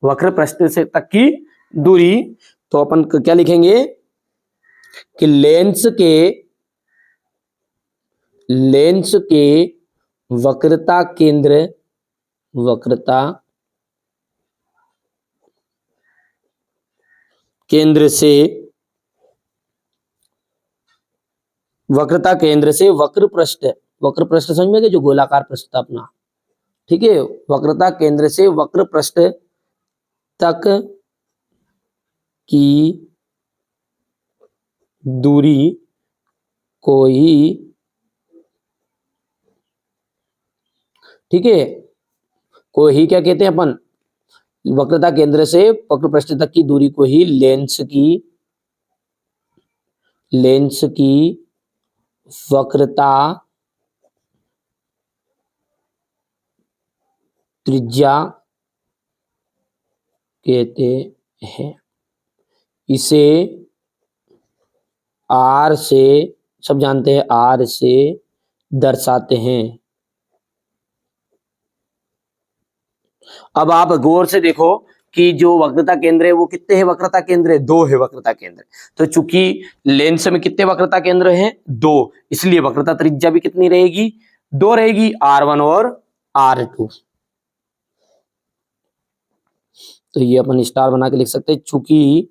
वक्र पृष्ठ से तक की दूरी, तो अपन क्या लिखेंगे कि लेंस के वक्रता केंद्र, वक्रता केंद्र से, वक्रता केंद्र से वक्र पृष्ठ, वक्र पृष्ठ समझ में गए, जो गोलाकार पृष्ठ था अपना, ठीक है। वक्रता केंद्र से वक्र पृष्ठ तक की दूरी को ही, ठीक है, को ही क्या कहते हैं अपन, वक्रता केंद्र से वक्र पृष्ठ तक की दूरी को ही लेंस की वक्रता त्रिज्या कहते हैं। इसे आर से, सब जानते हैं, आर से दर्शाते हैं। अब आप गौर से देखो कि जो वक्रता केंद्र है वो कितने हैं वक्रता केंद्र है, दो है वक्रता केंद्र। तो चूंकि लेंस में कितने वक्रता केंद्र हैं, दो, इसलिए वक्रता त्रिज्या भी कितनी रहेगी, दो रहेगी, R1 और R2। तो ये अपन स्टार बना के लिख सकते हैं, चूंकि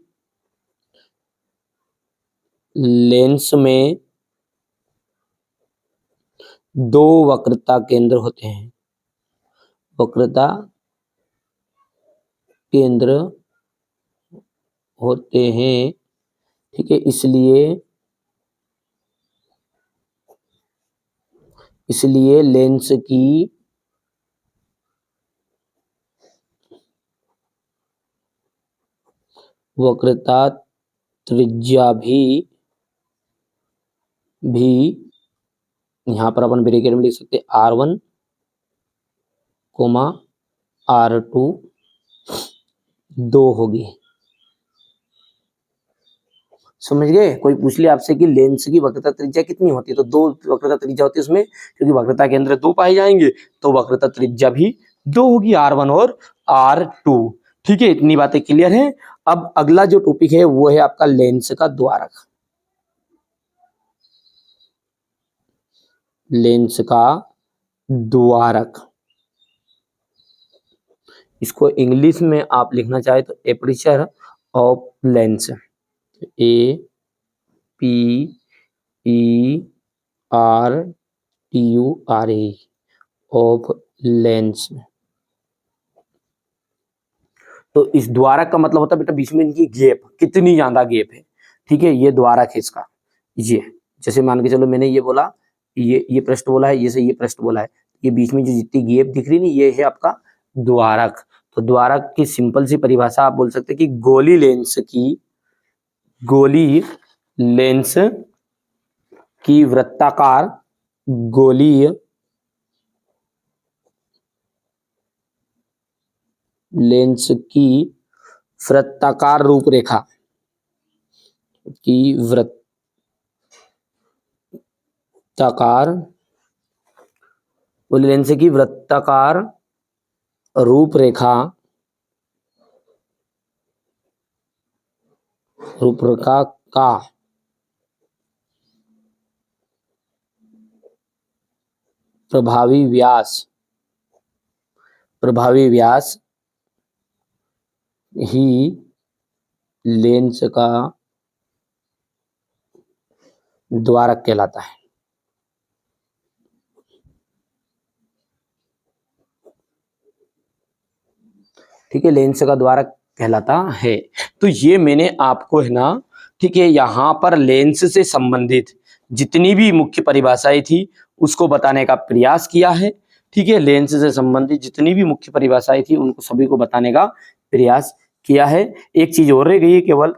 लेंस में दो वक्रता केंद्र होते हैं, वक्रता केंद्र होते हैं, ठीक है। इसलिए लेंस की वक्रता त्रिज्या भी यहाँ पर अपन ब्रैकेट में लिख सकते R1, R2 2 होगी। समझ गए? कोई पूछ ले आपसे कि लेंस की वक्रता त्रिज्या कितनी होती है, तो 2 वक्रता त्रिज्या होती है उसमें, क्योंकि वक्रता के अंदर 2 पाए जाएंगे तो वक्रता त्रिज्या भी 2 होगी, R1 और R2। ठीक है, इतनी बातें क्लियर है। अब अगला जो टॉपिक है वो है आपका लेंस का द्वारक। लेंस का द्वारक, इसको इंग्लिश में आप लिखना चाहे तो aperture of lens, APERTURE of lens. तो इस द्वारक का मतलब होता है बेटा बीच में इनकी गैप, कितनी ज्यादा गैप है। ठीक है, ये द्वारक है इसका। ये जैसे मान के चलो मैंने ये बोला, ये पृष्ठ बोला है, ये से ये पृष्ठ बोला है, ये बीच में जो जितनी गैप दिख रही नहीं, ये है आपका द्वारक। तो द्वारक की सिंपल सी परिभाषा आप बोल सकते हैं कि गोली लेंस की वृत्ताकार गोलीय लेंस की वृत्ताकार रूपरेखा की वृत्ताकार गोली लेंस की वृत्ताकार रूपरेखा का प्रभावी व्यास ही लेंस का द्वारक कहलाता है। ठीक है, लेंस का द्वारक कहलाता है। तो ये मैंने आपको है ना, ठीक है, यहाँ पर लेंस से संबंधित जितनी भी मुख्य परिभाषाएं थी उसको बताने का प्रयास किया है। ठीक है, लेंस से संबंधित जितनी भी मुख्य परिभाषाएं थी उनको सभी को बताने का प्रयास किया है। एक चीज और रह गई है, केवल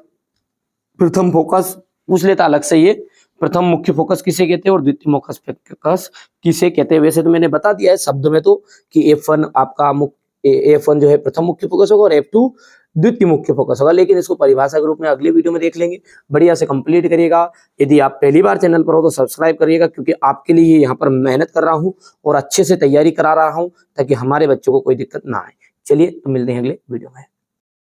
प्रथम फोकस पूछ लेता अलग से, ये प्रथम मुख्य फोकस किसे कहते हैं और द्वितीय मुख्य फोकस किसे कहते हैं। वैसे तो मैंने बता दिया है शब्द में तो कि F1 आपका F1 जो है प्रथम मुख्य फोकस होगा और F2 द्वितीय मुख्य फोकस होगा, लेकिन इसको परिभाषा के रूप में अगले वीडियो में देख लेंगे। बढ़िया से कंप्लीट करिएगा। यदि आप पहली बार चैनल पर हो तो सब्सक्राइब करिएगा, क्योंकि आपके लिए यहाँ पर मेहनत कर रहा हूँ और अच्छे से तैयारी करा रहा हूँ ताकि हमारे बच्चों को कोई दिक्कत ना आए। चलिए तो मिलते हैं अगले वीडियो में।